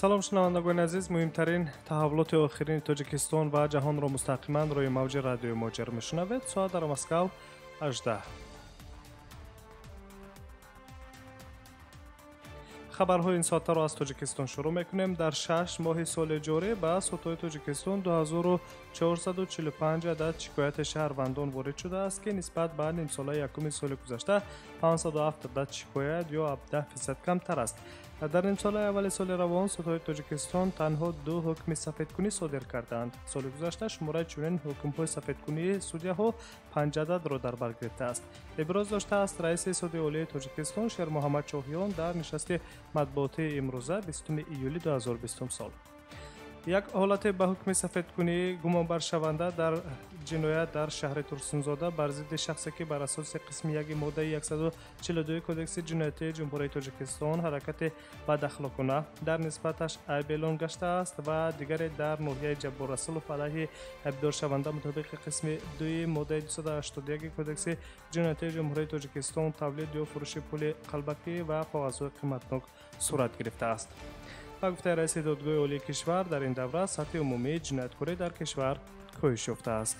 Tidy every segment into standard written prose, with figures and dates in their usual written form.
салом шунавандагони азиз, муҳимтарин таҳаввулоти охирини Тоҷикистон ва ҷаҳонро мустақиман рӯи мавҷи радиои Моҷир мешунавед. Соат дар Москав 18. хабарҳои ин соатаро аз Тоҷикистон шурӯъ мекунем. Дар 6 моҳи соли ҷорӣ ба сутои Тоҷикистон 2445 адад шикояти шаҳрвандон ворид шудааст, ки нисбат ба нимсолаи якуми соли гузашта 507 адад шикоят ё 17% камтар аст. дар нимсолаи аввали соли равон сутои Тоҷикистон танҳо 2 ҳукми сафедкунӣ содир карданд. Соли гузашта шумораи чунин ҳукмҳои сафедкунии судяҳо 5 ададро дар бар гирифтааст. Иброз доштааст раиси суди олии Тоҷикистон Шермуҳаммад Чоҳиён дар нишасти матбуотии имрӯза 20 июли 2020 сол. як ҳолате ба ҳукми сафедкунии гумонбаршаванда дар ҷиноят дар шаҳри Турсунзода бар зидди шахсе ки бар асоси қисми 1 моддаи 142 кодекси ҷиноятии ҷумҳурии Тоҷикистон ҳаракати бадахлоқона дар нисбаташ айб эълон гаштааст ва дигаре дар ноҳияи Ҷабборрасулов алайҳи айбдоршаванда мутобиқи қисми 2 моддаи 281 кодекси ҷиноятии ҷумҳурии Тоҷикистон тавлид ё фурӯши пули қалбакӣ ва коғазҳои қиматнок сурат гирифтааст. ба гуфтаи раиси додгоҳи олии кишвар, дар ин давра сатҳи умумии ҷинояткорӣ дар кишвар коҳиш ёфтааст.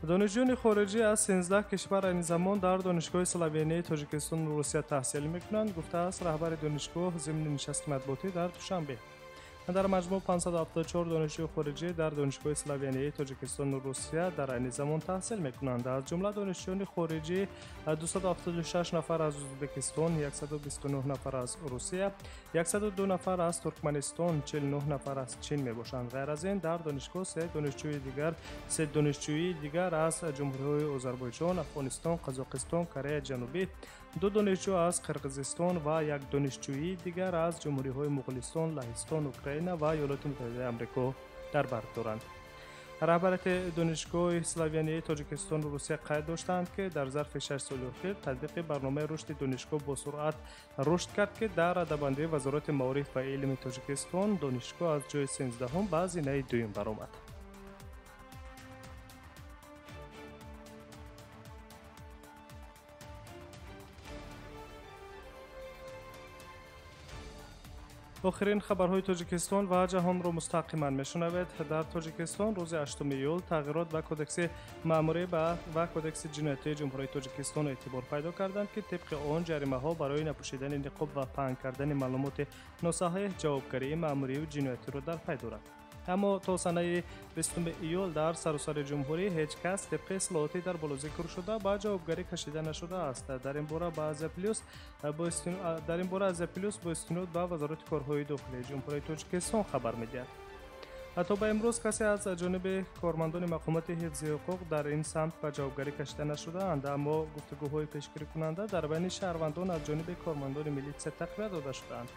донишҷӯёни хориҷӣ аз 13 кишвар айни замон дар донишгоҳи Славянии Тоҷикистону Русия таҳсил мекунанд, гуфтааст раҳбари донишгоҳ зимни нишасти матбуотӣ дар душанбе. дар маҷмӯъ 574 донишҷӯи хориҷӣ дар донишгоҳи Славянии Тоҷикистону Русия дар айни замон таҳсил мекунанд. аз ҷумла донишҷӯёни хориҷӣ 276 нафар аз Ӯзбекистон, 129 нафар аз Русия, 102 нафар аз Туркманистон, 49 нафар аз Чин мебошанд. ғайр аз ин дар донишгоҳ се донишҷӯи дигар аз ҷумҳуриҳои Озарбойҷон, Афғонистон, Қазоқистон, Кореяи Ҷанубӣ, 2 донишҷӯ аз Қирғизистон ва 1 донишҷӯи дигар аз ҷумҳуриҳои Муғулистон, Лаҳистон, Украина ва Иёлоти Муттаҳидаи Амрико дар бар доранд. раҳбарияти донишгоҳи Славянии Тоҷикистону Русия қайд доштанд, ки дар зарфи 6 соли охир татбиқи барномаи рушди донишгоҳ бо суръат рушд кард, ки дар радабандии Вазорати Маориф ва илми Тоҷикистон донишгоҳ аз ҷойи 13 ба зинаи 2 баромад. охирин хабарҳои Тоҷикистон ва ҷаҳонро мустақиман мешунавед. дар Тоҷикистон рӯзи 8 июл тағйирот ба кодекси маъмурӣ ва кодекси ҷиноятии ҷумҳурии Тоҷикистон эътибор пайдо карданд, ки тибқи он ҷаримаҳо барои напӯшидани ниқоб ва паҳн кардани маълумоти носаҳеҳ ҷавобгарии маъмурию ҷиноятиро дар пай дорад. аммо то санаи 20 июл дар саросари ҷумҳурӣ ҳеҷ кас тибқи ислоҳоти дар болозикр шуда ба ҷавобгарӣ кашида нашудааст. дар ин бора Азия плюс бо истинод ба Вазорати корҳои дохилии ҷумҳурии Тоҷикистон хабар медиҳад. то ба имрӯз касе аз ҷониби кормандони мақомоти ҳифзи ҳуқуқ дар ин самт ба ҷавобгарӣ кашида нашудаанд, аммо гуфтугӯҳои пешгирикунанда дар байни шаҳрвандон аз ҷониби кормандони милитсия тақвият дода шудаанд.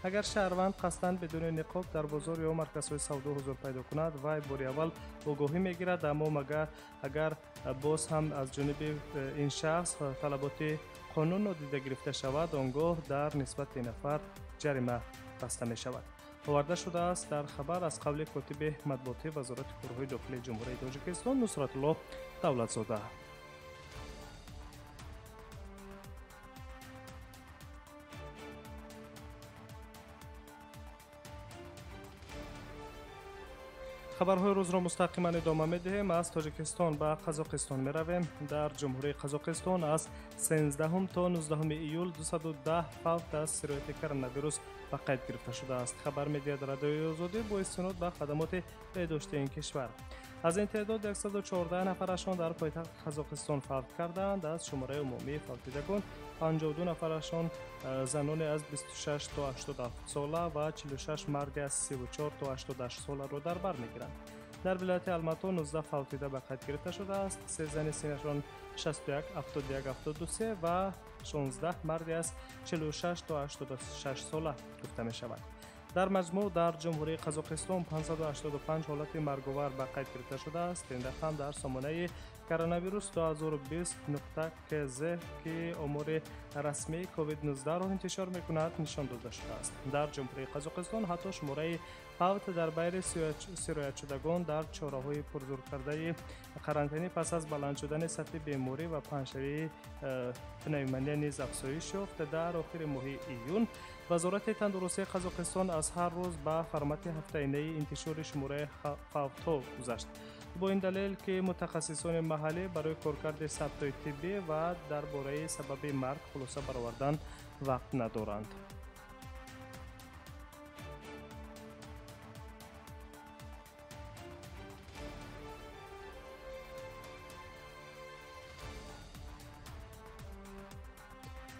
агар шаҳрванд қасдан бидуни ниқоб дар бозор ё марказҳои савдо ҳузур пайдо кунад, вай бори аввал огоҳӣ мегирад, аммо агар боз ҳам аз ҷониби ин шахс талаботи қонун нодида гирифта шавад, он гоҳ дар нисбати нафар ҷарима баста мешавад. оварда шудааст дар хабар аз қавли котиби матбуотии Вазорати корҳои дохилии ҷумҳурии Тоҷикистон Нусратулло Давлатзода. хабарҳои рӯзро мустақиман идома медиҳем. аз Тоҷикистон ба Қазоқистон меравем. дар ҷумҳурии Қазоқистон аз 13 то 19 июл 210 фавт аз сирояти коронавирус ба қайд гирифта шудааст. хабар медиҳад Радиои Озодӣ бо истинод ба хадамоти беҳдоштии ин кишвар. аз ин теъдод 114 нафарашон дар пойтахти Қазоқистон фавт кардаанд. аз шумораи умумии фавтидагон 52 нафарашон занони аз 26 то 87 сола ва 46 марди аз 34 то 88 соларо дар бар мегиранд. дар вилояти Алмато 19 фавтида ба қайд гирифта шудааст. 3 зани синашон 61 71 73 ва 16 марди аз 46 то 86 сола гуфта мешавад. дар маҷмӯъ дар ҷумҳурии Қазоқистон 585 ҳолати марговар ба қайд гирифта шудааст. ин рақам дар сомонаи коронавирус 2020.kz که امور رسمی کووید 19 را انتشار میکند نشان داده شده است. در جمهوری قزاقستان حتی شماره فوت در بین سرایت شدگان در چاره‌های پرزور کرده قرنطینه پس از بلند شدن سطح بیماری و پنجشنبه پنیومونیا نیز افزایش یافت. در آخر ماه ایون وزارت تندرستی قزاقستان از هر روز به فرمت هفته‌انه انتشار شماره فوت‌ها گذشت. با این دلیل که متخصصان محلی برای کارکرد ثبت‌های طبی و درباره سبب مرگ خلاصه برآوردن وقت ندارند.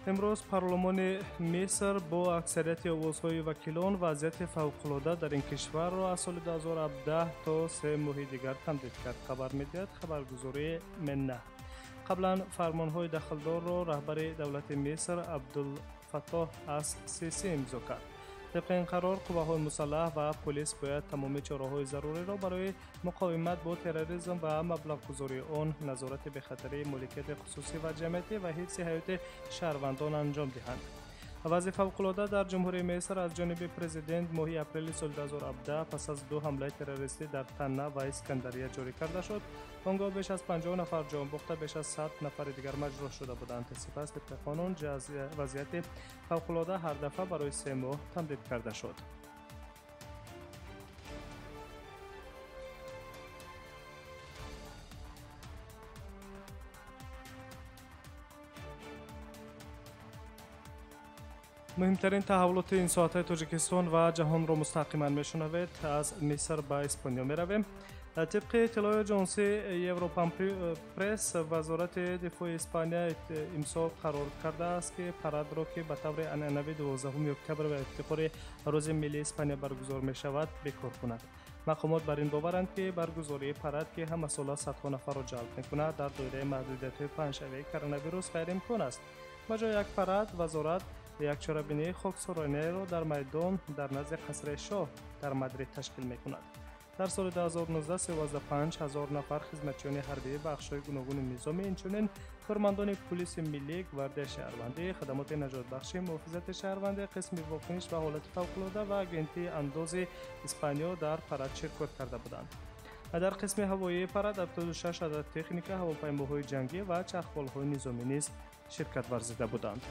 امروز پارلمان مصر با اکثریت آوازهای وکیلان وضعیت فوق‌العاده در این کشور را از سال 2017 تا 3 ماه دیگر تمدید کرد. خبر می‌دهد خبرگزاری منه. قبلا فرمانهای دخلدار را رهبر دولت مصر عبدالفتاح السیسی امضا کرد. طبق این قرار قوه‌های مسلح و پلیس باید تمام چاره‌های ضروری را برای مقاومت با تروریسم و مبلغ‌گذاری آن، نظارت به خطر مالکیت خصوصی و جمعیتی و حفظ حیات شهروندان انجام دهند. وضع فوق‌العاده در جمهوری مصر از جانب پرزیدنت ماه اپریل سال 2017 پس از 2 حمله تروریستی در تنه و اسکندریه جاری کرده شد. آنگاه بیش از 50 نفر جان باخته، بیش از 100 نفر دیگر مجروح شده بودند. سپس طبق قانون وضعیت فوق‌العاده هر دفعه برای 3 ماه تمدید کرده شد. مهمترین تحولات این ساعت تاجیکستان و جهان را مستقیما میشنوید. از مصر به اسپانیا میرویم. طبق اطلاع آژانس یوروپا پرس، وزارت دفاع اسپانیا امسال قرار کرده است که پرد را که به طور عنعنوی 12 اکتبر به افتخار روز ملی اسپانیا برگزار می شود بکار کند. مقامات بر این باورند که برگزاری پرد که همه ساله صدها نفر را جلب می‌کند در دایره محدودیت‌های پنجشنبه کرونا غیر امکان است. به جای یک پرد، وزارت یک چرابینی خاکسارانه را در میدان در نزد قصر شاه در مادرید تشکیل می‌کند. در سال 2019 135,000 نفر خدمتیان حربی بخش‌های گوناگون نظامی، اینچنین کارمندان پلیس ملی، گواردی شهروندی، خدمات نجات بخشی، محافظت شهروندی، قسم واکنش و حالت فوق‌العاده و اگنتی انداز اسپانیا در پرد شرکت کرده بودند. در قسم هوایی پرد 76 عدد تکنیک هواپیماهای جنگی و چرخبال‌های نظامی نیز شرکت ورزیده بودند.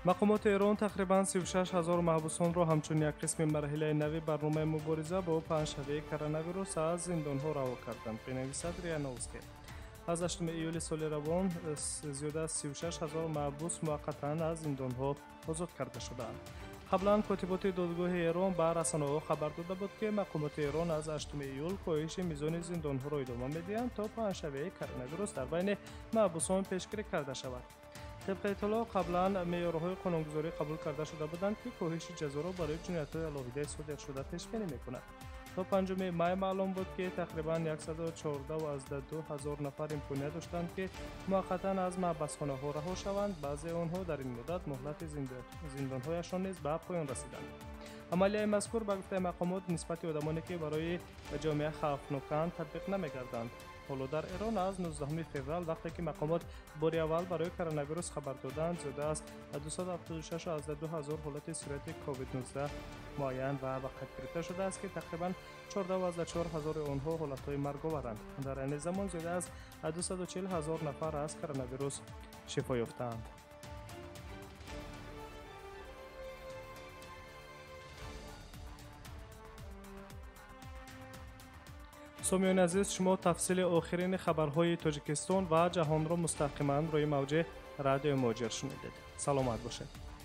مقامات ایران تقریباً 36,000 محبوسان را همچون یک قسم مرحله نوی برنامه مبارزه با پنجشنبه کرونا از زندان‌ها رها کردند. بنویسد ریا نوسکی. از 8 ایول سال روان زیاده از 36,000 محبوس موقتاً از زندان‌ها آزاد کرده شدند. قبلا کاتبات دادگاه ایران به رسانه‌ها خبر داده بود که مقامات ایران از 8 ایول کاهش میزان زندان‌ها را ادامه می‌دهند تا پنجشنبه کرونا در بین محبوسان پیشگیری کرده شود. طبق اطلاع قبلا معیارهای قانونگذاری قبول کرده شده بودند که کاهش جزا را برای جنایت‌های علاوه صادق شده پیش بینی می‌کند. تا 5 می معلوم بود که تقریباً 114,000 نفر امکانیت داشتند که موقتاً از محبسخانه‌ها رها شوند. بعضی آنها در این مدت مهلت زندان‌هایشان نیز به پایان رسیدند. عملیات مذکور به گفته مقامات نسبت آدمانی که برای جامعه خوفناکند تطبیق نمی‌گردند. حالا در ایران از 19 فوریه وقتی که مقامات بار اول برای کرونا خبر دادند، زیاده از 276,000 حالت صورت کووید 19 معین و وقت گرفته شده است که تقریباً 14,400 آنها حالت‌های مرگاورند. در این زمان زیاده از 240,000 نفر از کرونا شفا یافتند. سامیان عزیز، شما تفصیل آخرین خبرهای تاجیکستان و جهان را مستقیما روی موج رادیو موجر شنیدید. سلامت باشید.